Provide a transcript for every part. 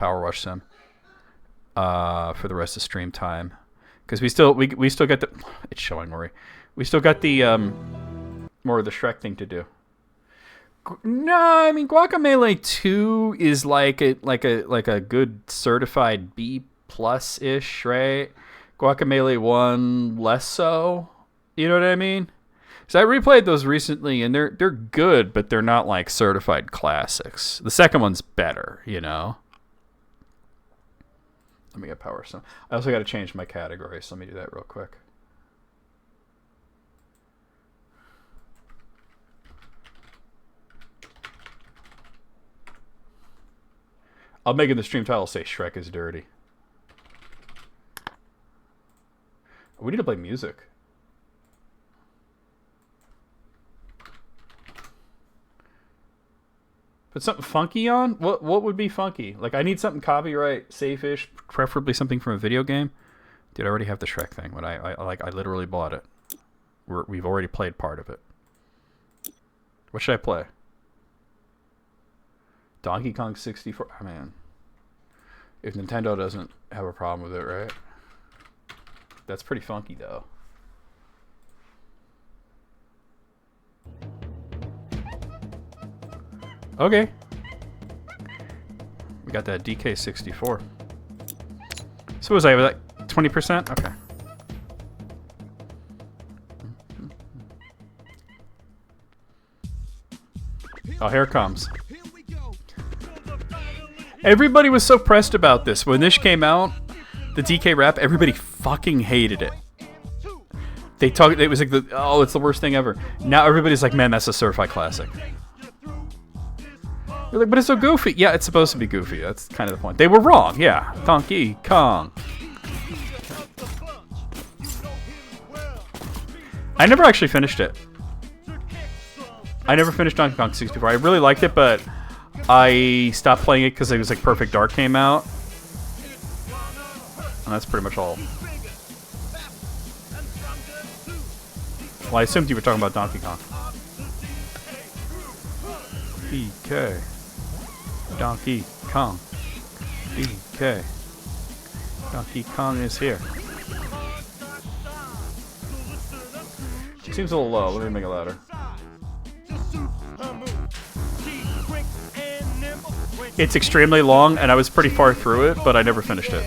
PowerWash sim for the rest of stream time, because we still got the. It's showing Rory. We still got the more of the Shrek thing to do. No, I mean Guacamelee 2 is like a good certified B plus ish, right? Guacamelee 1 less so. You know what I mean? So I replayed those recently, and they're good, but they're not like certified classics. The second one's better, you know. Let me get power some. I also got to change my category, so let me do that real quick. I'll make it the stream title say Shrek is dirty. We need to play music. Put something funky on? What would be funky? Like, I need something copyright safe-ish, preferably something from a video game. Dude, I already have the Shrek thing, but I literally bought it. We've already played part of it. What should I play? Donkey Kong 64. Oh, man. If Nintendo doesn't have a problem with it, right? That's pretty funky, though. Okay. We got that DK64. So was I with like 20%? Okay. Oh, here it comes. Everybody was so pressed about this. When this came out, the DK rap, everybody fucking hated it. It was like it's the worst thing ever. Now everybody's like, man, that's a certified classic. You're like, but it's so goofy. Yeah, it's supposed to be goofy. That's kind of the point. They were wrong. Yeah. Donkey Kong. I never actually finished it. I never finished Donkey Kong 64. I really liked it, but I stopped playing it because it was like Perfect Dark came out. And that's pretty much all. Well, I assumed you were talking about Donkey Kong. DK. Donkey Kong. DK. Donkey Kong is here. It seems a little low. Let me make it louder. It's extremely long, and I was pretty far through it, but I never finished it.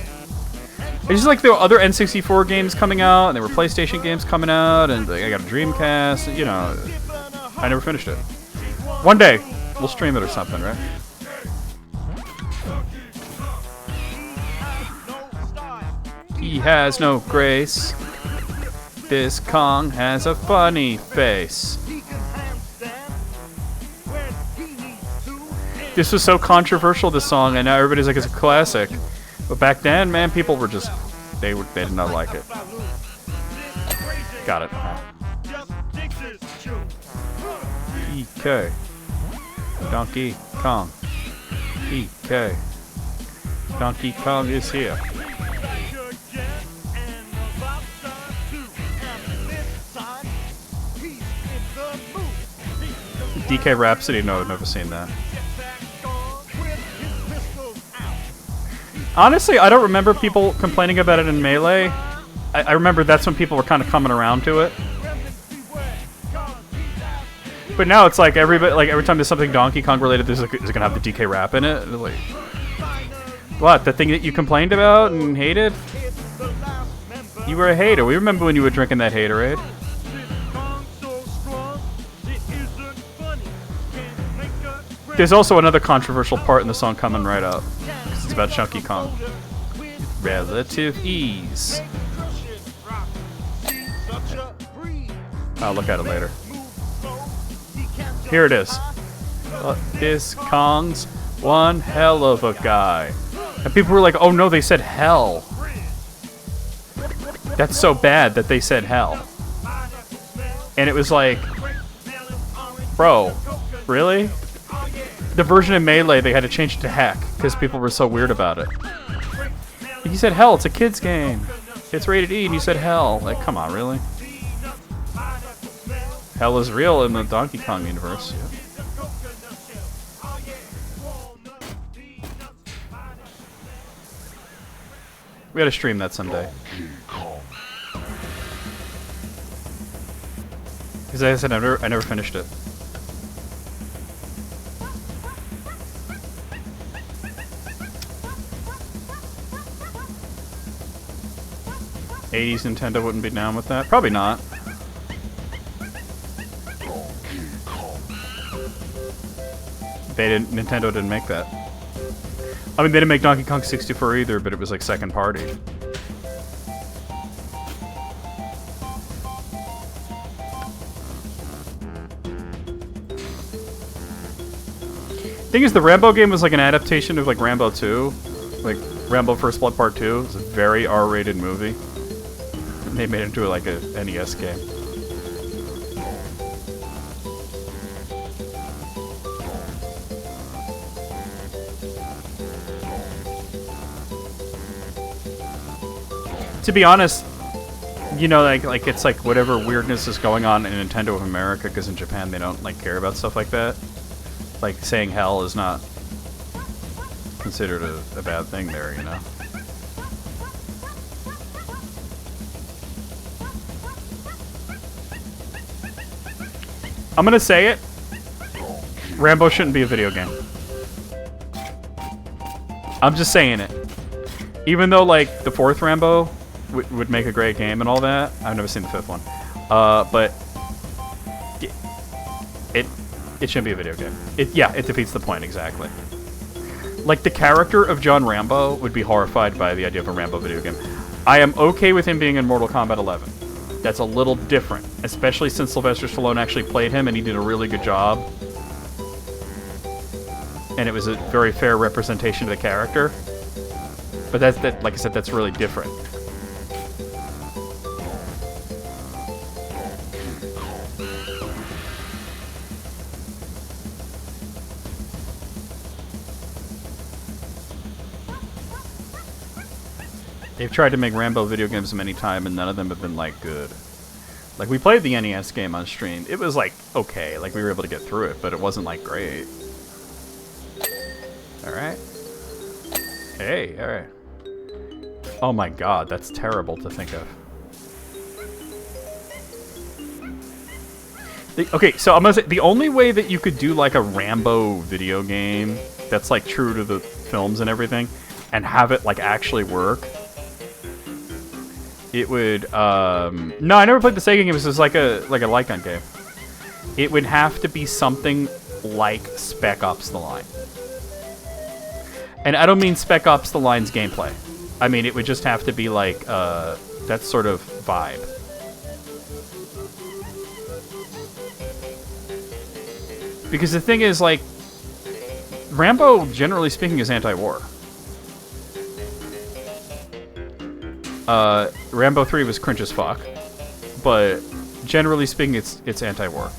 It's just like there were other N64 games coming out, and there were PlayStation games coming out, and I got a Dreamcast, you know. I never finished it. One day, we'll stream it or something, right? He has no grace. This Kong has a funny face. This was so controversial, this song, and now everybody's like, it's a classic. But back then, man, people were just, they did not like it. Got it. PK. Donkey Kong. PK. Donkey Kong is here. DK Rhapsody? No, I've never seen that. Honestly, I don't remember people complaining about it in Melee. I remember that's when people were kind of coming around to it. But now it's like everybody, like every time there's something Donkey Kong related, is it gonna have the DK rap in it? Like, what? The thing that you complained about and hated? You were a hater. We remember when you were drinking that haterade. There's also another controversial part in the song coming right up. It's about Chunky Kong. Relative ease. I'll look at it later. Here it is. This Kong's one hell of a guy. And people were like, oh no, they said hell. That's so bad that they said hell. And it was like, bro, really? The version in Melee, they had to change it to heck because people were so weird about it. You said hell, it's a kid's game. It's rated E, and you said hell. Like, come on, really? Hell is real in the Donkey Kong universe. Yeah. We gotta stream that someday. Because like I said, I never finished it. '80s Nintendo wouldn't be down with that. Probably not. Nintendo didn't make that. I mean, they didn't make Donkey Kong 64 either, but it was like second party. Thing is, the Rambo game was like an adaptation of like Rambo 2, like Rambo First Blood Part 2. It's a very R-rated movie. And they made it into like a NES game. To be honest, you know, like it's like whatever weirdness is going on in Nintendo of America, because in Japan they don't like care about stuff like that. Like saying hell is not considered a bad thing there, you know. I'm gonna say it. Rambo shouldn't be a video game. I'm just saying it. Even though like the fourth Rambo would make a great game and all that. I've never seen the fifth one. But it shouldn't be a video game. It defeats the point, exactly. Like, the character of John Rambo would be horrified by the idea of a Rambo video game. I am okay with him being in Mortal Kombat 11. That's a little different, especially since Sylvester Stallone actually played him and he did a really good job. And it was a very fair representation of the character. But like I said, that's really different. They've tried to make Rambo video games many times, and none of them have been, like, good. Like, we played the NES game on stream. It was, like, okay. Like, we were able to get through it, but it wasn't, like, great. Alright. Hey, alright. Oh my god, that's terrible to think of. Okay, so I'm gonna say, the only way that you could do, like, a Rambo video game that's, like, true to the films and everything, and have it, like, actually work... It would, no, I never played the Sega game. This is like a light gun game. It would have to be something like Spec Ops: The Line. And I don't mean Spec Ops: The Line's gameplay. I mean, it would just have to be like, that sort of vibe. Because the thing is, like, Rambo, generally speaking, is anti-war. Rambo 3 was cringe as fuck, but generally speaking, it's anti-war.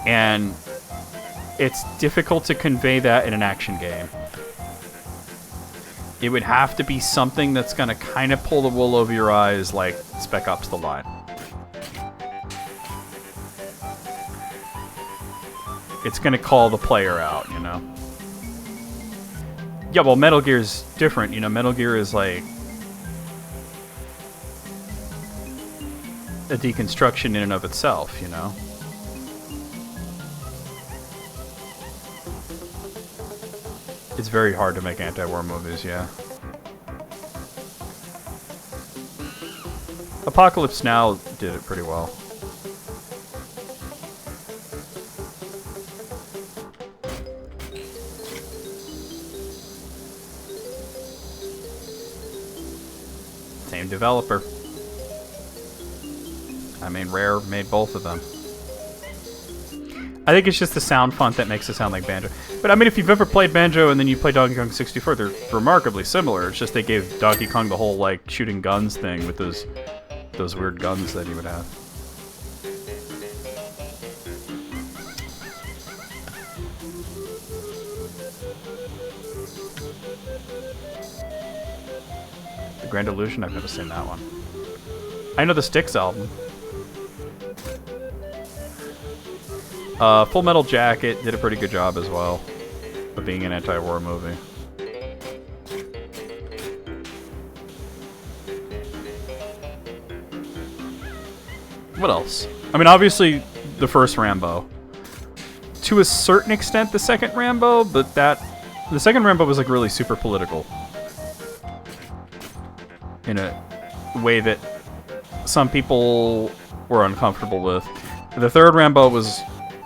And it's difficult to convey that in an action game. It would have to be something that's gonna kind of pull the wool over your eyes, like Spec Ops: The Line. It's gonna call the player out, you know? Yeah, well, Metal Gear's different, you know? Metal Gear is like... a deconstruction in and of itself, you know? It's very hard to make anti-war movies, yeah. Apocalypse Now did it pretty well. Same developer. I mean, Rare made both of them. I think it's just the sound font that makes it sound like Banjo. But I mean, if you've ever played Banjo and then you play Donkey Kong 64, they're remarkably similar. It's just they gave Donkey Kong the whole, like, shooting guns thing with those weird guns that he would have. The Grand Illusion? I've never seen that one. I know the Styx album. Full Metal Jacket did a pretty good job as well of being an anti-war movie. What else? I mean, obviously, the first Rambo. To a certain extent, the second Rambo, but the second Rambo was like really super political. In a way that some people were uncomfortable with. The third Rambo was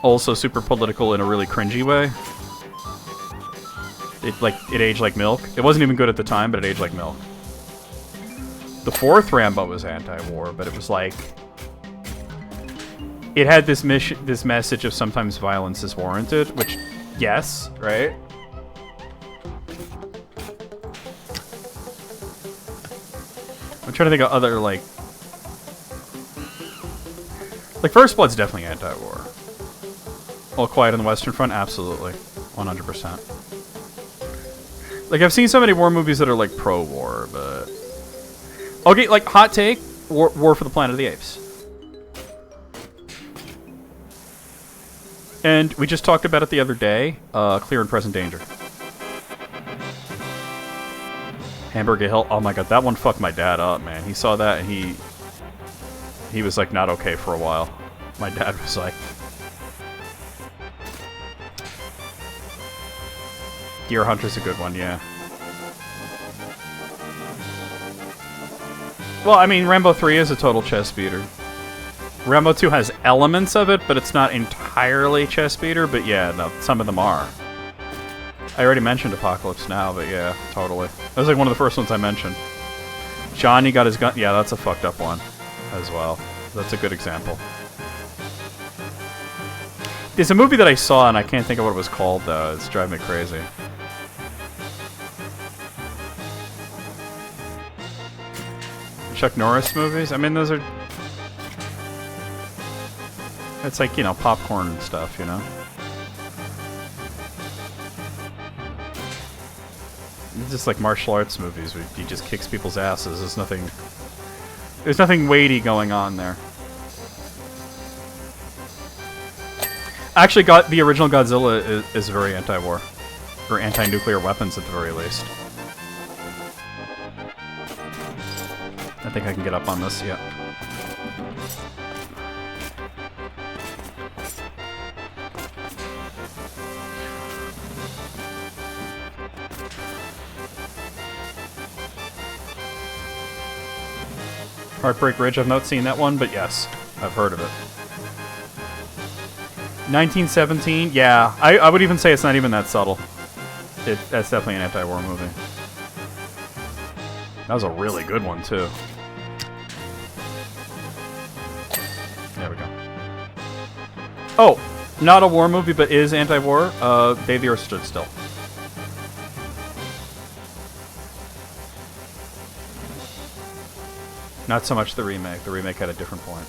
also super political in a really cringy way. It aged like milk. It wasn't even good at the time, but it aged like milk. The fourth Rambo was anti-war, but it was like it had this message of sometimes violence is warranted, which yes, right? I'm trying to think of other like First Blood's definitely anti-war. All Quiet on the Western Front, absolutely, 100%. Like I've seen so many war movies that are like pro-war, but okay, like hot take, War for the Planet of the Apes. And we just talked about it the other day, Clear and Present Danger. Hamburger Hill, oh my god, that one fucked my dad up, man. He saw that and he was like not okay for a while. My dad was like, Deer Hunter's a good one, yeah. Well, I mean, Rambo 3 is a total chest beater. Rambo 2 has elements of it, but it's not entirely chest beater, but yeah, no, some of them are. I already mentioned Apocalypse Now, but yeah, totally. That was like one of the first ones I mentioned. Johnny got his gun. Yeah, that's a fucked up one as well. That's a good example. There's a movie that I saw, and I can't think of what it was called, though. It's driving me crazy. Chuck Norris movies? I mean, those are... It's like, you know, popcorn and stuff, you know? It's just like martial arts movies where he just kicks people's asses. There's nothing weighty going on there. Actually, the original Godzilla is very anti-war. Or anti-nuclear weapons, at the very least. I think I can get up on this, yeah. Heartbreak Ridge, I've not seen that one, but yes, I've heard of it. 1917, yeah, I would even say it's not even that subtle. That's definitely an anti-war movie. That was a really good one, too. There we go. Oh, not a war movie, but is anti-war. Day the Earth Stood Still. Not so much the remake. The remake had a different point.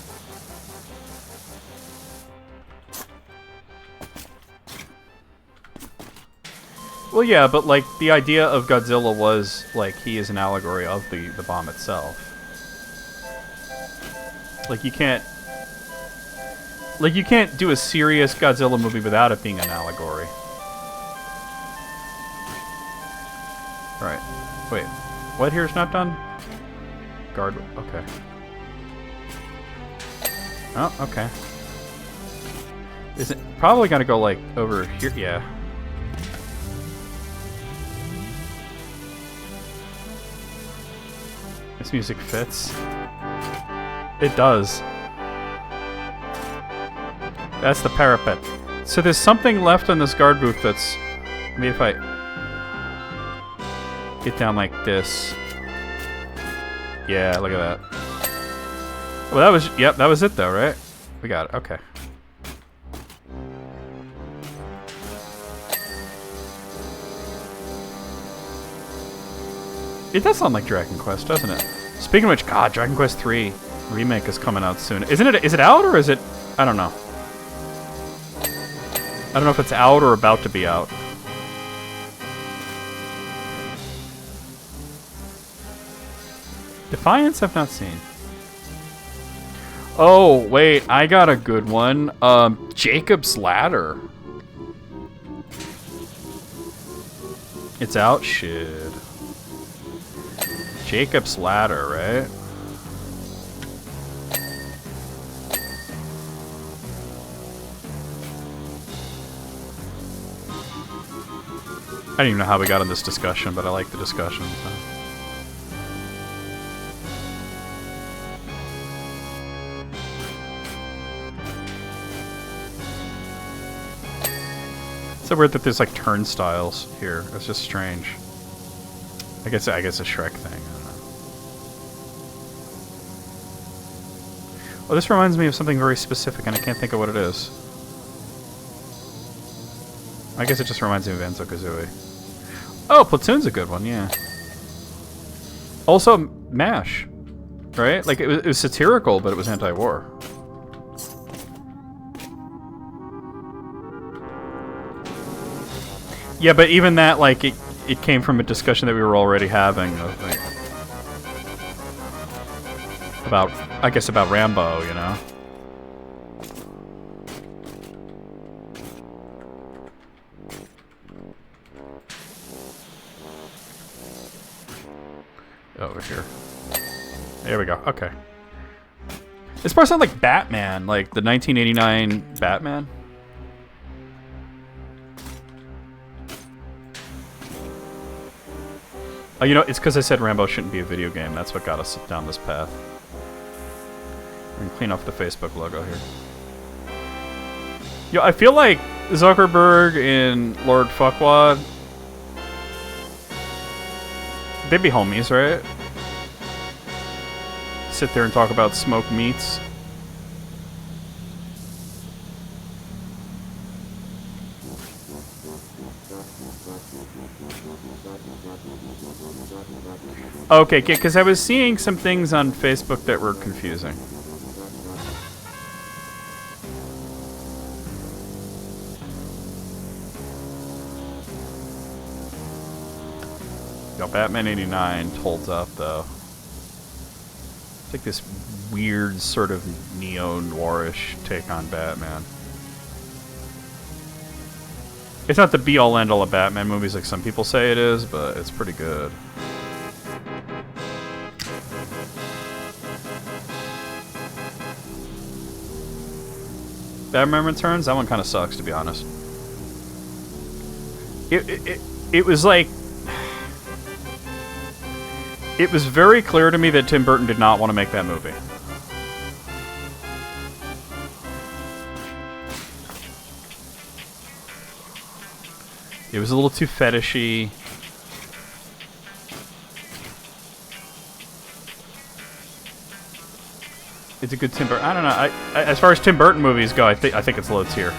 Well, yeah, but like the idea of Godzilla was like he is an allegory of the bomb itself. Like you can't do a serious Godzilla movie without it being an allegory. Right. Wait. What here's not done? Guard. Okay. Oh, okay. Is it probably gonna go like over here? Yeah. This music fits. It does. That's the parapet. So there's something left on this guard booth that's... Maybe if I get down like this. Yeah, look at that. Well, that was... Yep, that was it though, right? We got it. Okay. It does sound like Dragon Quest, doesn't it? Speaking of which, God, Dragon Quest 3 remake is coming out soon. Isn't it? Is it out or is it? I don't know. I don't know if it's out or about to be out. Defiance, I've not seen. Oh wait, I got a good one. Jacob's Ladder. It's out. Shit. Jacob's Ladder, right? don't even know how we got in this discussion, but I like the discussion. So. It's so weird that there's like turnstiles here. It's just strange. I guess a Shrek thing. I don't know. Well, this reminds me of something very specific, and I can't think of what it is. I guess it just reminds me of Banjo-Kazooie. Oh, Platoon's a good one, yeah. Also, MASH, right? Like, it was satirical, but it was anti-war. Yeah, but even that, like, it came from a discussion that we were already having of, like, about, I guess, about Rambo, you know? Over here. There we go. Okay. This part sounds like Batman, like the 1989 Batman. Oh, you know, it's because I said Rambo shouldn't be a video game. That's what got us down this path. We're gonna clean off the Facebook logo here. Yo, I feel like Zuckerberg and Lord Fuckwad, they'd be homies, right? Sit there and talk about smoked meats. Okay, because I was seeing some things on Facebook that were confusing. Yo, Batman 89 holds up, though. It's like this weird sort of neo-noirish take on Batman. It's not the be-all end-all of Batman movies like some people say it is, but it's pretty good. Batman Returns? That one kind of sucks, to be honest. It was like... It was very clear to me that Tim Burton did not want to make that movie. It was a little too fetishy. It's a good Tim Burton. I don't know. I as far as Tim Burton movies go, I think it's low tier.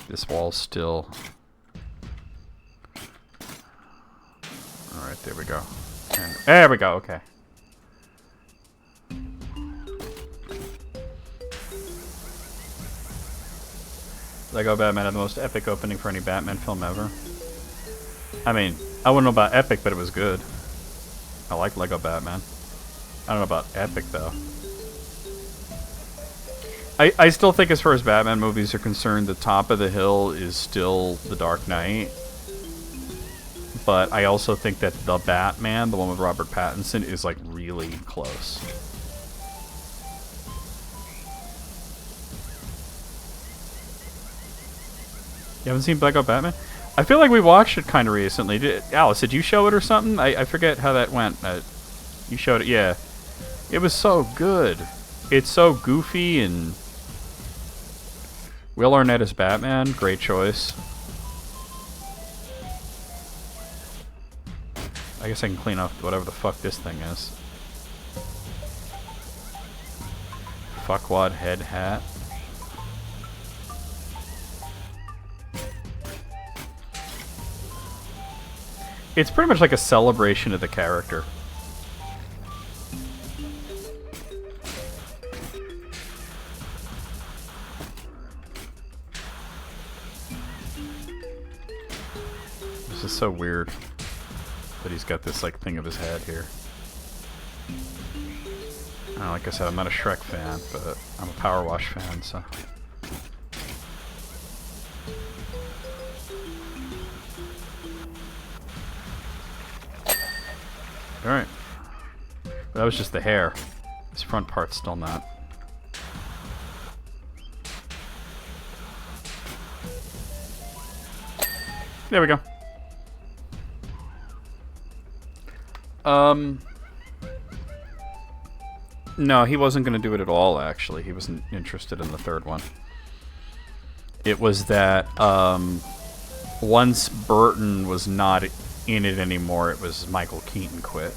This wall's still. All right, there we go. And there we go. Okay. Lego Batman had the most epic opening for any Batman film ever. I mean, I wouldn't know about epic, but it was good. I like Lego Batman. I don't know about epic, though. I still think as far as Batman movies are concerned, the top of the hill is still The Dark Knight. But I also think that The Batman, the one with Robert Pattinson, is like really close. You haven't seen Lego Batman? I feel like we watched it kind of recently. Alice, did you show it or something? I forget how that went. You showed it, yeah. It was so good. It's so goofy, and Will Arnett as Batman, great choice. I guess I can clean up whatever the fuck this thing is. Fuckwad head hat. It's pretty much like a celebration of the character. This is so weird that he's got this like thing of his head here. Like I said, I'm not a Shrek fan, but I'm a PowerWash fan, so. Alright. That was just the hair. This front part's still not. There we go. No, he wasn't going to do it at all, actually. He wasn't interested in the third one. It was that, once Burton was not in it anymore, it was Michael Keaton quit.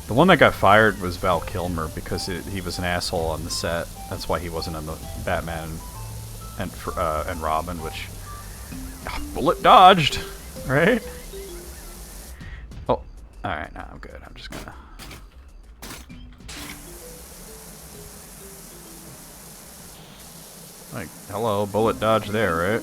The one that got fired was Val Kilmer because he was an asshole on the set. That's why he wasn't in the Batman and Robin, which bullet dodged, right? Oh, all right, now I'm good. I'm just gonna. Like, hello, bullet dodge there, right?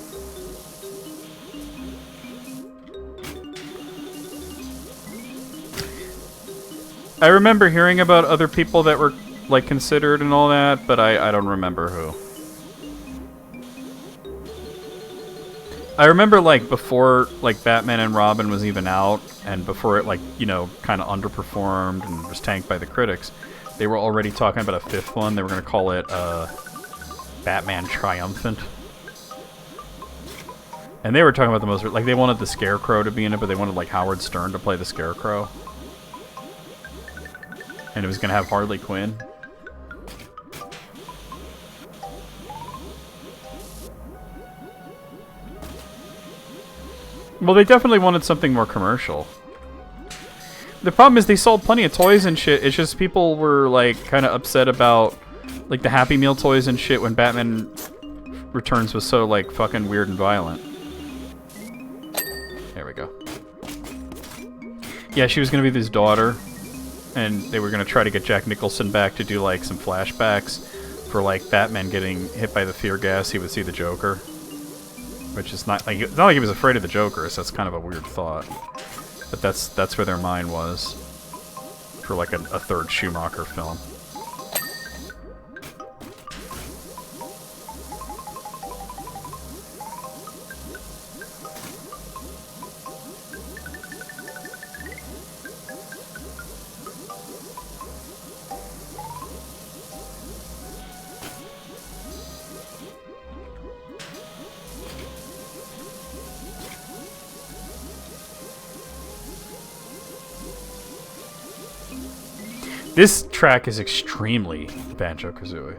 I remember hearing about other people that were, like, considered and all that, but I don't remember who. I remember, like, before, like, Batman and Robin was even out, and before it, like, you know, kind of underperformed and was tanked by the critics, they were already talking about a fifth one. They were going to call it, Batman Triumphant. And they were talking about the most, like, they wanted the Scarecrow to be in it, but they wanted, like, Howard Stern to play the Scarecrow. And it was going to have Harley Quinn. Well, they definitely wanted something more commercial. The problem is they sold plenty of toys and shit. It's just people were, like, kind of upset about, like, the Happy Meal toys and shit when Batman Returns was so, like, fucking weird and violent. There we go. Yeah, she was going to be his daughter. And they were going to try to get Jack Nicholson back to do, like, some flashbacks for, like, Batman getting hit by the tear gas. He would see the Joker. Which is not, like, it's not like he was afraid of the Joker, so that's kind of a weird thought. But that's where their mind was. For, like, a third Schumacher film. This track is extremely Banjo-Kazooie.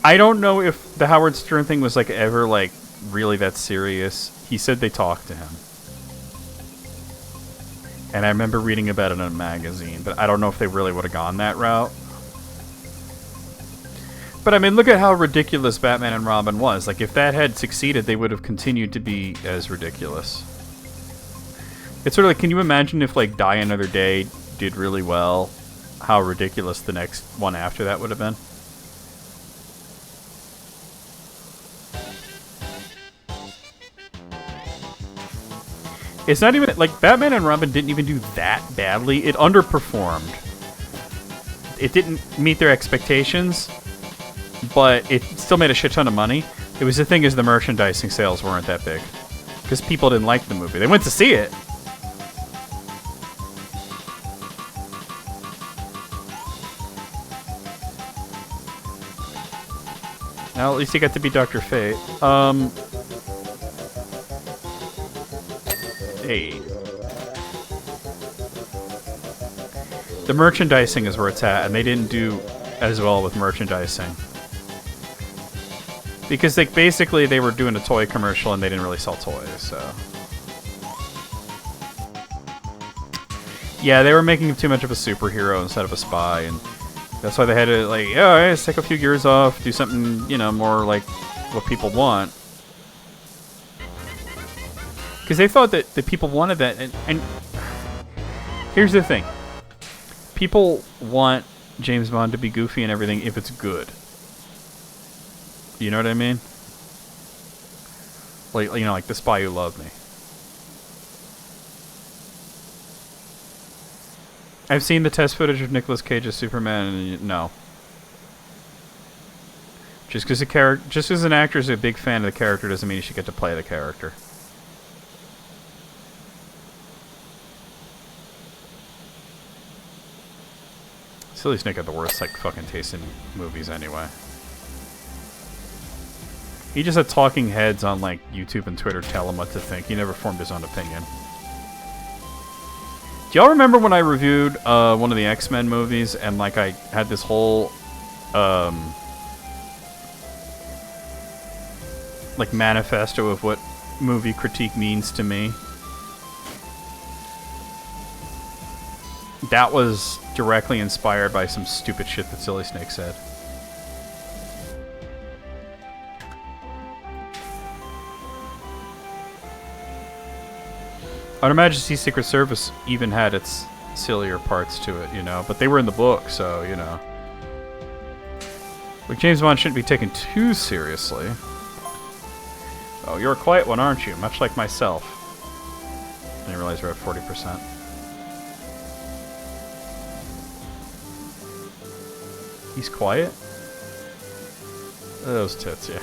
I don't know if the Howard Stern thing was, like, ever, like, really that serious. He said they talked to him. And I remember reading about it in a magazine, but I don't know if they really would have gone that route. But, I mean, look at how ridiculous Batman and Robin was. Like, if that had succeeded, they would have continued to be as ridiculous. It's sort of like, can you imagine if, like, Die Another Day did really well, how ridiculous the next one after that would have been? It's not even, like, Batman and Robin didn't even do that badly. It underperformed. It didn't meet their expectations, but it still made a shit ton of money. It was the thing is the merchandising sales weren't that big. Because people didn't like the movie. They went to see it. Now, at least he got to be Dr. Fate. Hey. The merchandising is where it's at, and they didn't do as well with merchandising. Because, like, basically they were doing a toy commercial and they didn't really sell toys, so... Yeah, they were making him too much of a superhero instead of a spy, and... That's why they had to, like, yeah, let's take a few years off, do something, you know, more like what people want. Because they thought that the people wanted that, and here's the thing. People want James Bond to be goofy and everything if it's good. You know what I mean? Like, you know, like The Spy Who Loved Me. I've seen the test footage of Nicolas Cage as Superman, and no. Just because an actor is a big fan of the character doesn't mean you should get to play the character. Silly Snake had the worst like fucking taste in movies anyway. He just had talking heads on like YouTube and Twitter tell him what to think. He never formed his own opinion. Do y'all remember when I reviewed one of the X-Men movies and like I had this whole like manifesto of what movie critique means to me? That was directly inspired by some stupid shit that Silly Snake said. I'd imagine Secret Service even had its sillier parts to it, you know, but they were in the book, so, you know. But James Bond shouldn't be taken too seriously. Oh, you're a quiet one, aren't you? Much like myself. I didn't realize we're at 40%. He's quiet? Those tits, yeah.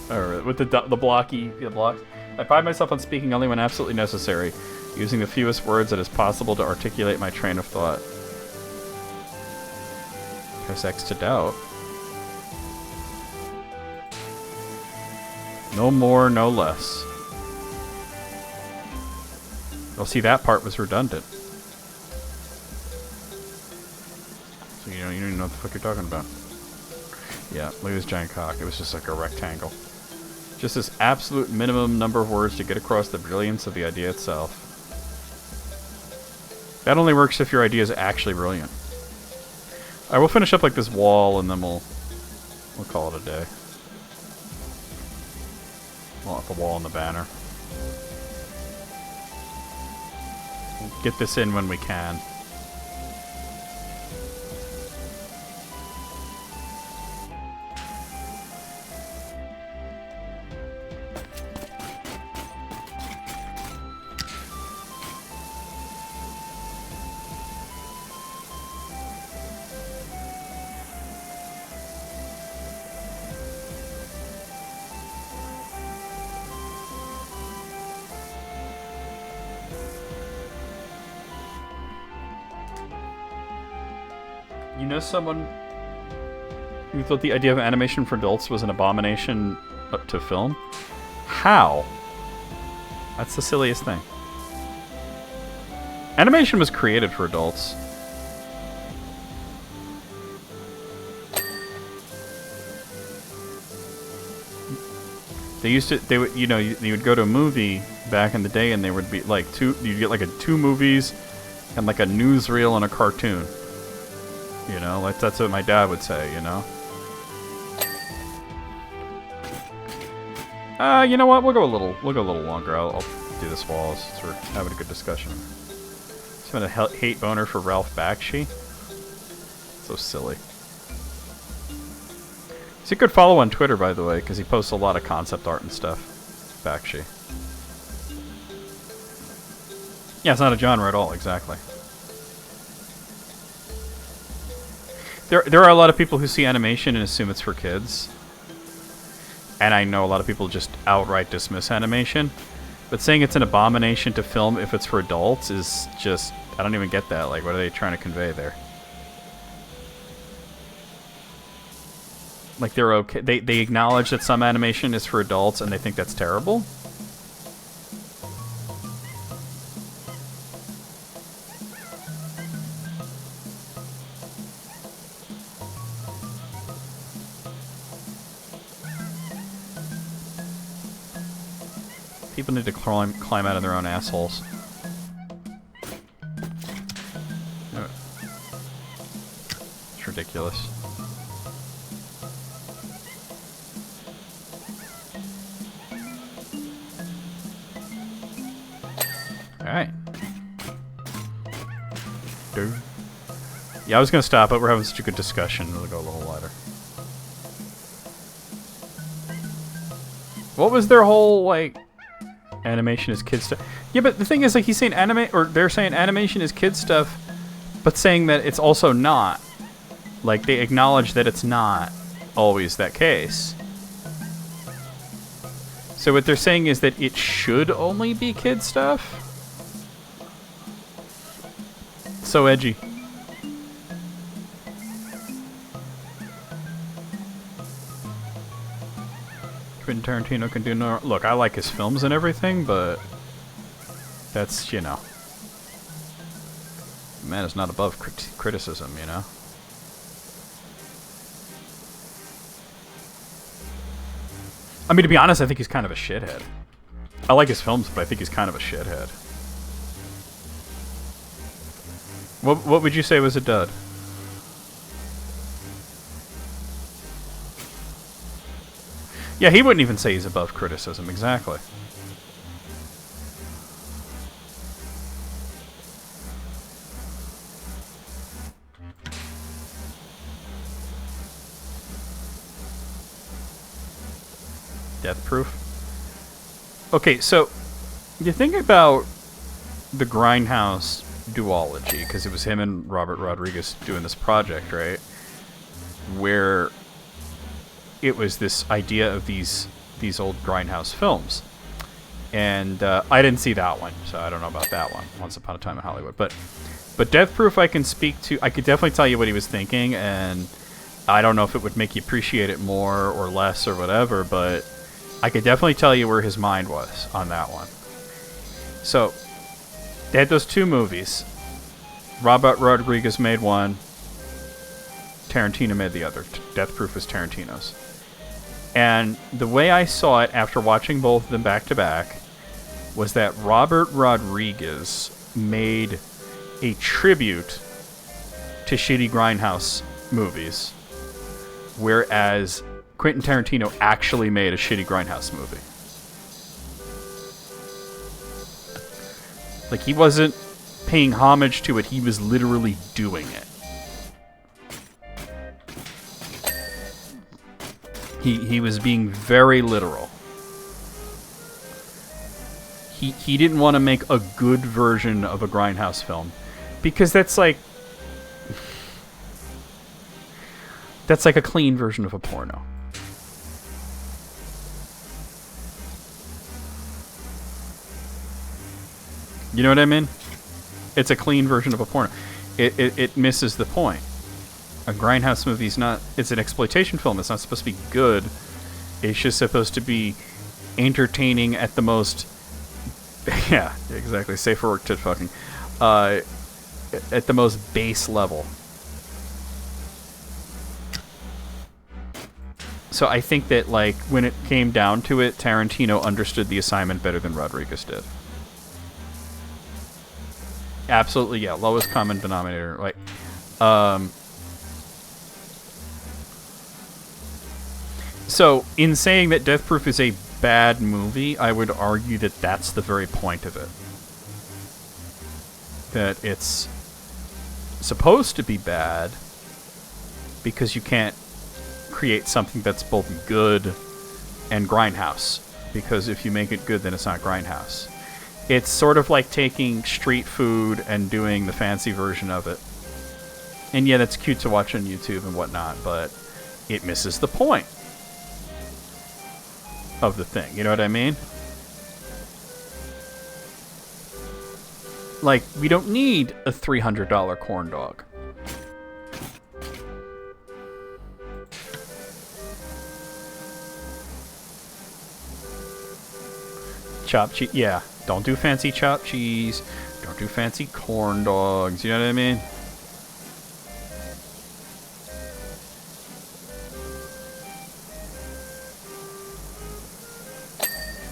Alright, with the blocky blocks. I pride myself on speaking only when absolutely necessary, using the fewest words that is possible to articulate my train of thought. Press X to doubt. No more, no less. Well, see, that part was redundant. So you don't even know what the fuck you're talking about. Yeah, look at this giant cock. It was just like a rectangle. Just this absolute minimum number of words to get across the brilliance of the idea itself. That only works if your idea is actually brilliant. Alright, we'll finish up like this wall and then we'll call it a day. Well, the wall and the banner. We'll get this in when we can. You know someone who thought the idea of animation for adults was an abomination to film? How? That's the silliest thing. Animation was created for adults. They would, you know, you would go to a movie back in the day and there would be like you'd get like two movies and like a newsreel and a cartoon. You know, like that's what my dad would say, you know? You know what? We'll go a little longer. I'll do this while we're having a good discussion. Just a hate boner for Ralph Bakshi. So silly. He's a good follow on Twitter, by the way, because he posts a lot of concept art and stuff. Bakshi. Yeah, it's not a genre at all, exactly. There are a lot of people who see animation and assume it's for kids. And I know a lot of people just outright dismiss animation. But saying it's an abomination to film if it's for adults is just... I don't even get that. Like, what are they trying to convey there? Like, they're okay. They acknowledge that some animation is for adults and they think that's terrible? People need to climb out of their own assholes. It's ridiculous. Alright. Yeah, I was gonna stop, but we're having such a good discussion. We'll go a little wider. What was their whole, like... Animation is kid stuff. Yeah, but the thing is, like, he's saying they're saying animation is kid stuff, but saying that it's also not. Like, they acknowledge that it's not. always that case. So what they're saying is that it should only be kid stuff? So edgy. Quentin Tarantino can do no... Look, I like his films and everything, but... That's, you know... Man is not above criticism, you know? I mean, to be honest, I think he's kind of a shithead. I like his films, but I think he's kind of a shithead. What would you say was a dud? Yeah, he wouldn't even say he's above criticism, exactly. Death Proof? Okay, so you think about the Grindhouse duology, because it was him and Robert Rodriguez doing this project, right? Where it was this idea of these old Grindhouse films. And I didn't see that one, so I don't know about that one, Once Upon a Time in Hollywood. But Death Proof I can speak to. I could definitely tell you what he was thinking, and I don't know if it would make you appreciate it more or less or whatever, but I could definitely tell you where his mind was on that one. So, they had those two movies. Robert Rodriguez made one. Tarantino made the other. Death Proof was Tarantino's. And the way I saw it after watching both of them back to back was that Robert Rodriguez made a tribute to shitty Grindhouse movies, whereas Quentin Tarantino actually made a shitty Grindhouse movie. Like, he wasn't paying homage to it, he was literally doing it. He was being very literal. He didn't want to make a good version of a Grindhouse film, because that's like a clean version of a porno. You know what I mean? It's a clean version of a porno. It misses the point. A Grindhouse movie's not... It's an exploitation film. It's not supposed to be good. It's just supposed to be entertaining at the most... Yeah, exactly. Safe for work, tit fucking. At the most base level. So I think that, like, when it came down to it, Tarantino understood the assignment better than Rodriguez did. Absolutely, yeah. Lowest common denominator. Like, so, in saying that Death Proof is a bad movie, I would argue that that's the very point of it. That it's supposed to be bad because you can't create something that's both good and Grindhouse. Because if you make it good, then it's not Grindhouse. It's sort of like taking street food and doing the fancy version of it. And yeah, that's cute to watch on YouTube and whatnot, but it misses the point of the thing. You know what I mean? Like, we don't need a $300 corn dog. Chopped cheese. Yeah. Don't do fancy chopped cheese. Don't do fancy corn dogs. You know what I mean?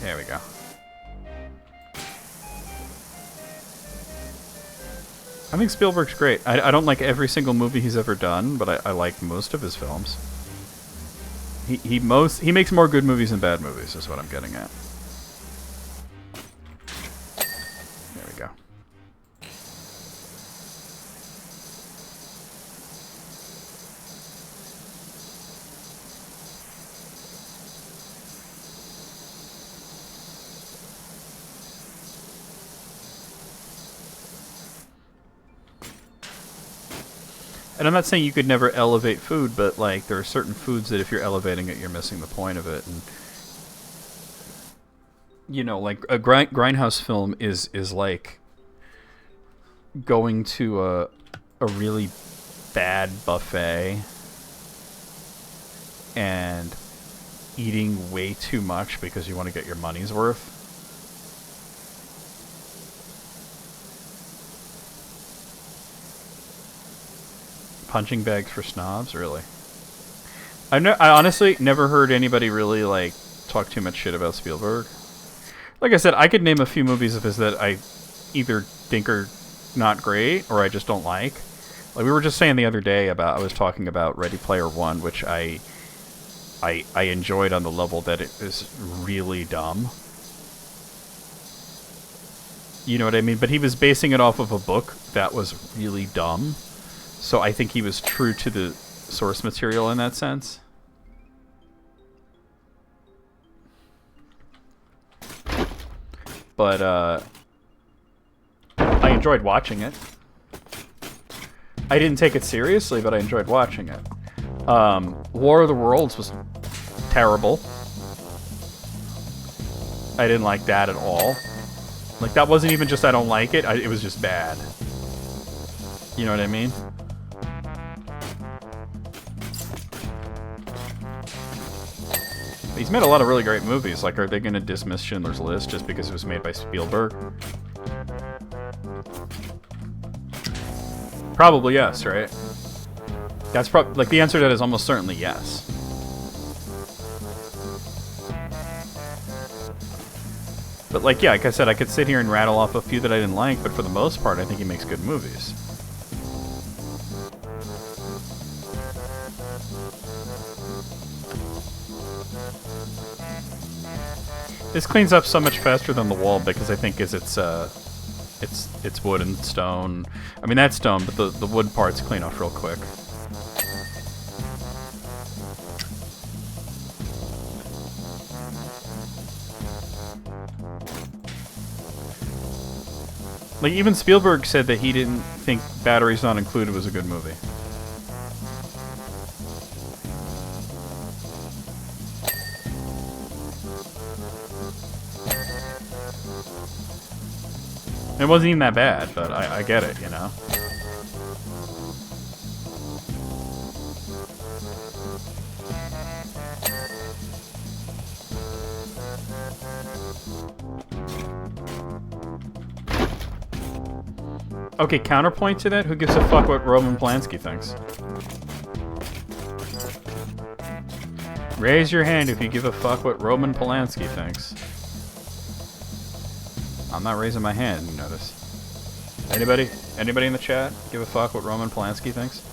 There we go. I think Spielberg's great. I don't like every single movie he's ever done, but I like most of his films. He makes more good movies than bad movies, is what I'm getting at. There we go. And I'm not saying you could never elevate food, but like there are certain foods that if you're elevating it, you're missing the point of it. And you know, like a grindhouse film is like going to a really bad buffet and eating way too much because you want to get your money's worth. Punching bags for snobs, really? I honestly never heard anybody really like talk too much shit about Spielberg. Like I said, I could name a few movies of his that I either think are not great or I just don't like. Like we were just saying the other day about, I was talking about Ready Player One, which I enjoyed on the level that it is really dumb. You know what I mean? But he was basing it off of a book that was really dumb. So I think he was true to the source material in that sense. But I enjoyed watching it. I didn't take it seriously, but I enjoyed watching it. War of the Worlds was terrible. I didn't like that at all. Like, that wasn't even just I don't like it, it was just bad. You know what I mean? He's made a lot of really great movies. Like, are they going to dismiss Schindler's List just because it was made by Spielberg? Probably yes, right? That's probably, like, the answer to that is almost certainly yes. But, like, yeah, like I said, I could sit here and rattle off a few that I didn't like, but for the most part, I think he makes good movies. This cleans up so much faster than the wall because I think it's wood and stone. I mean, that's stone, but the wood parts clean off real quick. Like, even Spielberg said that he didn't think Batteries Not Included was a good movie. It wasn't even that bad, but I get it, you know? Okay, counterpoint to that, who gives a fuck what Roman Polanski thinks? Raise your hand if you give a fuck what Roman Polanski thinks. I'm not raising my hand, you notice. Anybody? Anybody in the chat give a fuck what Roman Polanski thinks?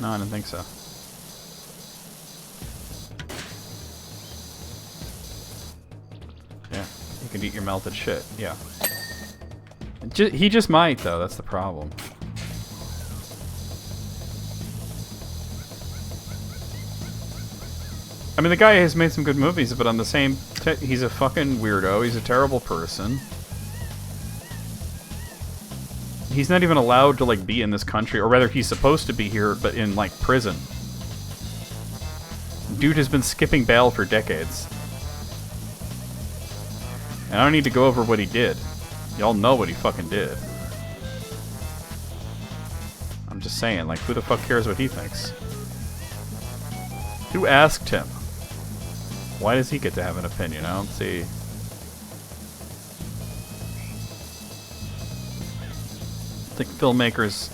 No, I didn't think so. Yeah, you can eat your melted shit, yeah. He just might, though, that's the problem. I mean, the guy has made some good movies, but on the same... he's a fucking weirdo. He's a terrible person. He's not even allowed to, like, be in this country. Or rather, he's supposed to be here, but in, like, prison. Dude has been skipping bail for decades. And I don't need to go over what he did. Y'all know what he fucking did. I'm just saying, like, who the fuck cares what he thinks? Who asked him? Why does he get to have an opinion? I don't see... I think filmmakers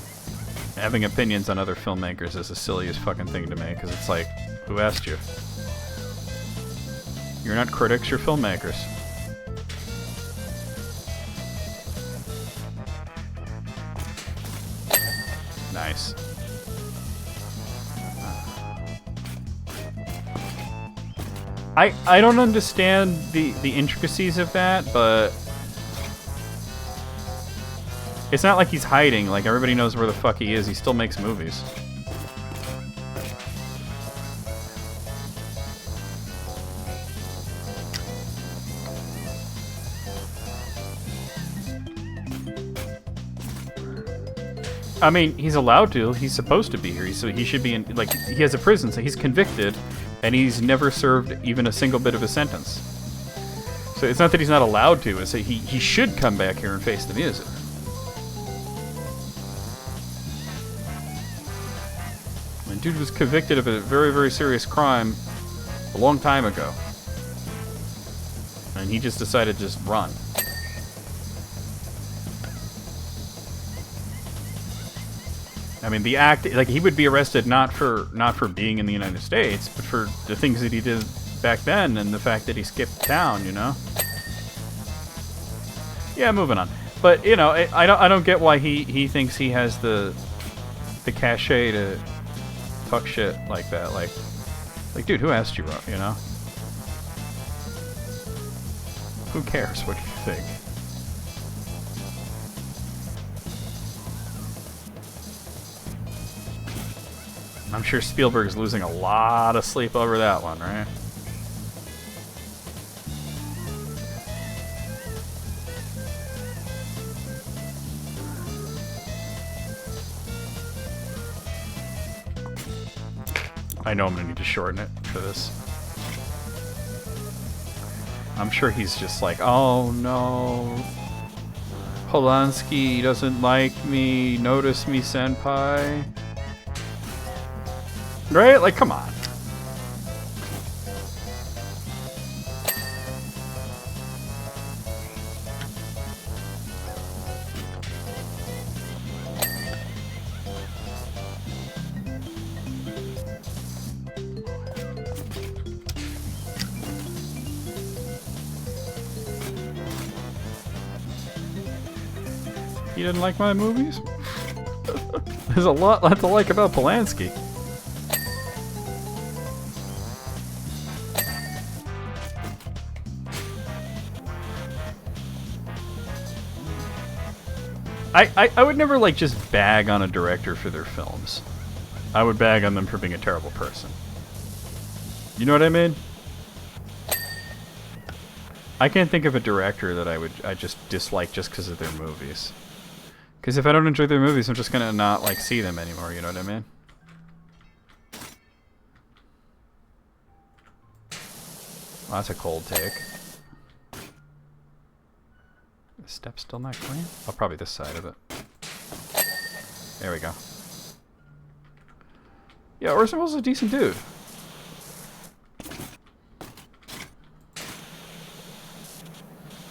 having opinions on other filmmakers is the silliest fucking thing to me, because it's like, who asked you? You're not critics, you're filmmakers. Nice. I don't understand the intricacies of that, but it's not like he's hiding. Like, everybody knows where the fuck he is. He still makes movies. I mean, he's allowed to. He's supposed to be here. So he should be in, like, he has a prison, so he's convicted, and he's never served even a single bit of a sentence. So it's not that he's not allowed to, it's that he should come back here and face the music. And dude was convicted of a very, very serious crime a long time ago. And he just decided to just run. I mean, the act, like, he would be arrested not for being in the United States, but for the things that he did back then and the fact that he skipped town, you know? Yeah, moving on. But, you know, I don't get why he thinks he has the cachet to talk shit like that. Like, dude, who asked you, you know? Who cares what you think? I'm sure Spielberg's losing a lot of sleep over that one, right? I know I'm gonna need to shorten it for this. I'm sure he's just like, oh no, Polanski doesn't like me, notice me, senpai. Right? Like, come on. You didn't like my movies? There's a lot to like about Polanski. I would never, like, just bag on a director for their films. I would bag on them for being a terrible person. You know what I mean? I can't think of a director that I just dislike just because of their movies. Because if I don't enjoy their movies, I'm just gonna not, like, see them anymore, you know what I mean? Well, that's a cold take. The step's still not clean? Oh, probably this side of it. There we go. Yeah, Orson Welles is a decent dude.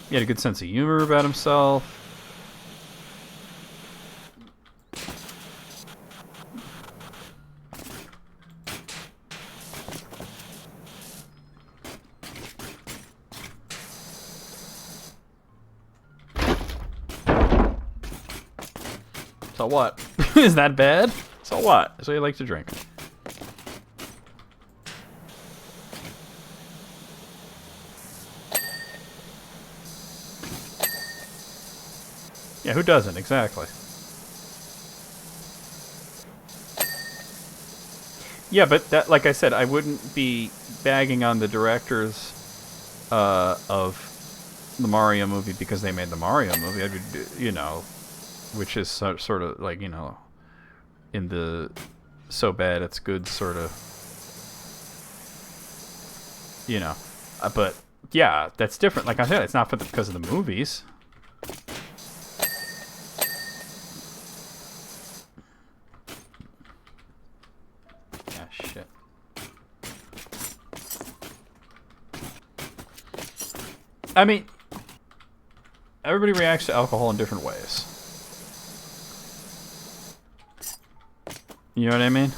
He had a good sense of humor about himself. So what? Is that bad? So what? So he likes to drink. Yeah, who doesn't? Exactly. Yeah, but that, like I said, I wouldn't be bagging on the directors of the Mario movie because they made the Mario movie. I'd be, you know, which is sort of like, you know, in the so bad it's good sort of, you know. But yeah, that's different. Like I said, it's not because of the movies. Ah, shit. I mean, everybody reacts to alcohol in different ways. You know what I mean?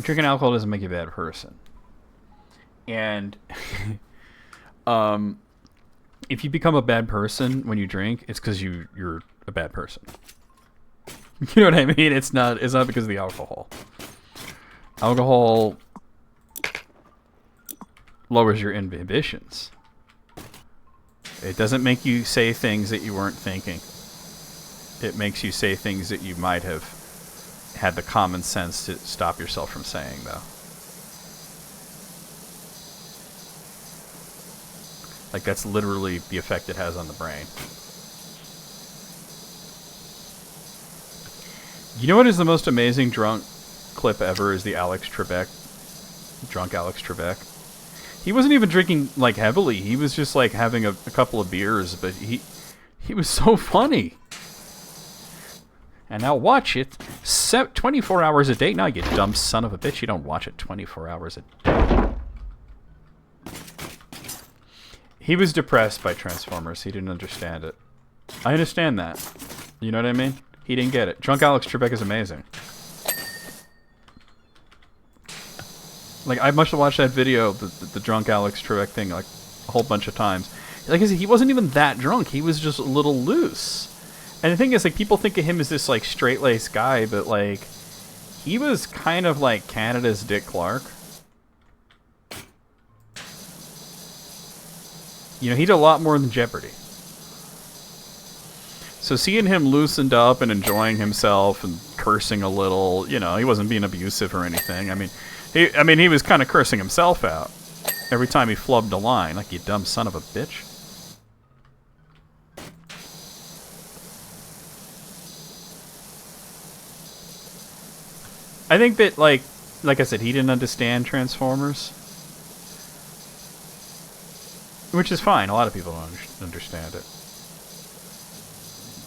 Drinking alcohol doesn't make you a bad person. And if you become a bad person when you drink, it's because you're a bad person. You know what I mean? It's not because of the alcohol. Alcohol lowers your inhibitions. It doesn't make you say things that you weren't thinking. It makes you say things that you might have had the common sense to stop yourself from saying, though. Like, that's literally the effect it has on the brain. You know what is the most amazing drunk clip ever is the Alex Trebek. Drunk Alex Trebek. He wasn't even drinking, like, heavily. He was just, like, having a couple of beers, but he was so funny. And now watch it 24 hours a day. Now, you dumb son of a bitch. You don't watch it 24 hours a day. He was depressed by Transformers. He didn't understand it. I understand that. You know what I mean? He didn't get it. Drunk Alex Trebek is amazing. Like, I must have watched that video, the Drunk Alex Trebek thing, like, a whole bunch of times. Like I said, he wasn't even that drunk. He was just a little loose. And the thing is, like, people think of him as this, like, straight-laced guy, but, like, he was kind of like Canada's Dick Clark. You know, he did a lot more than Jeopardy. So seeing him loosened up and enjoying himself and cursing a little, you know, he wasn't being abusive or anything. I mean, he was kind of cursing himself out every time he flubbed a line, like, you dumb son of a bitch. I think that, like I said, he didn't understand Transformers, which is fine. A lot of people don't understand it.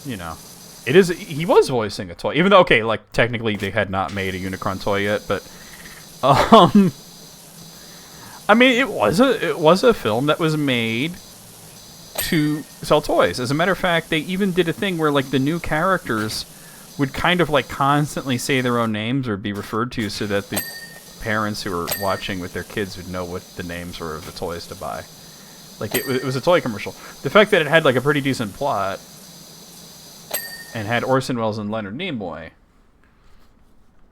You know, he was voicing a toy, even though, okay, like, technically they had not made a Unicron toy yet, but I mean, it was a film that was made to sell toys. As a matter of fact, they even did a thing where, like, the new characters would kind of, like, constantly say their own names or be referred to, so that the parents who were watching with their kids would know what the names were of the toys to buy. Like, it was a toy commercial. The fact that it had, like, a pretty decent plot and had Orson Welles and Leonard Nimoy,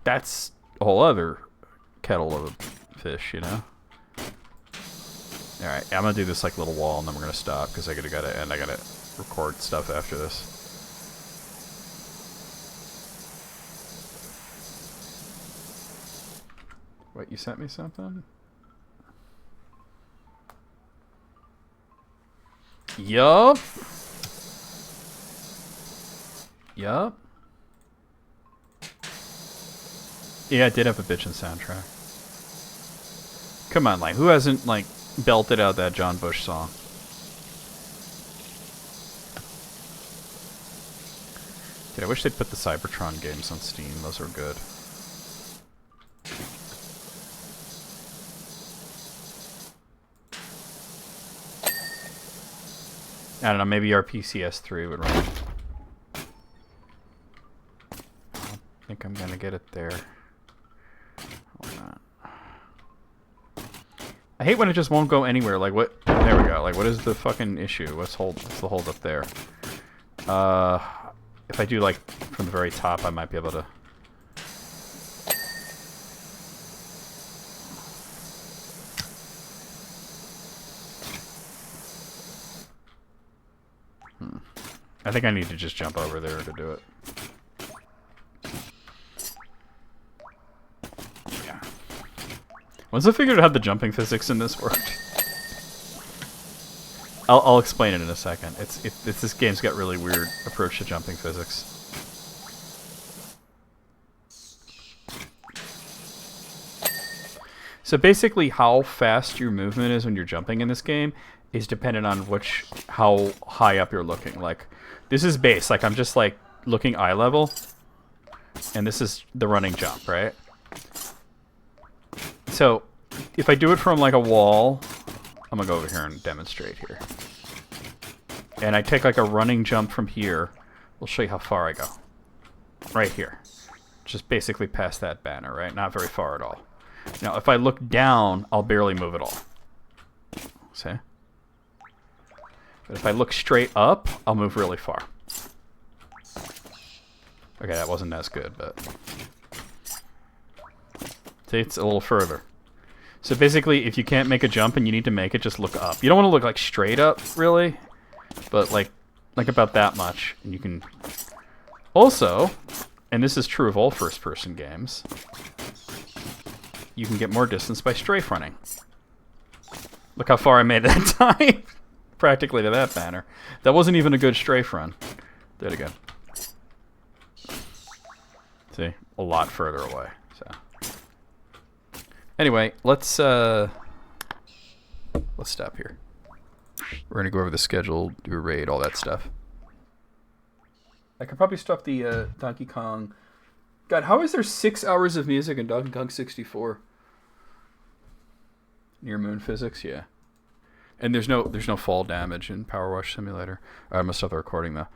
that's a whole other kettle of fish, you know? Alright, I'm gonna do this, like, little wall, and then we're gonna stop, because I gotta end. I gotta record stuff after this. What, you sent me something? Yup. Yup. Yeah, it did have a bitchin' soundtrack. Come on, like, who hasn't, like, belted out that John Bush song? Dude, I wish they'd put the Cybertron games on Steam. Those are good. I don't know, maybe our PCS3 would run. I don't think I'm gonna get it there. Hold on. I hate when it just won't go anywhere. Like, what? There we go. Like, what is the fucking issue? What's the hold up there? If I do, like, from the very top, I might be able to... I think I need to just jump over there to do it. Yeah. Once I figured out how the jumping physics in this worked, I'll explain it in a second. This game's got really weird approach to jumping physics. So basically, how fast your movement is when you're jumping in this game is dependent on how high up you're looking. Like, this is base. Like, I'm just, like, looking eye level, and this is the running jump, right? So, if I do it from, like, a wall, I'm gonna go over here and demonstrate here. And I take, like, a running jump from here. We'll show you how far I go. Right here. Just basically past that banner, right? Not very far at all. Now, if I look down, I'll barely move at all. See? But if I look straight up, I'll move really far. Okay, that wasn't as good, but... See, it's a little further. So basically, if you can't make a jump and you need to make it, just look up. You don't want to look, like, straight up, really. But, like about that much. And you can... Also, and this is true of all first-person games, you can get more distance by strafe running. Look how far I made that time. Practically to that banner. That wasn't even a good strafe run. There we go. See, a lot further away. So, anyway, let's stop here. We're gonna go over the schedule, do a raid, all that stuff. I could probably stop the Donkey Kong. God, how is there 6 hours of music in Donkey Kong 64? Near moon physics, yeah. And there's no fall damage in PowerWash Simulator. I must stop the recording though.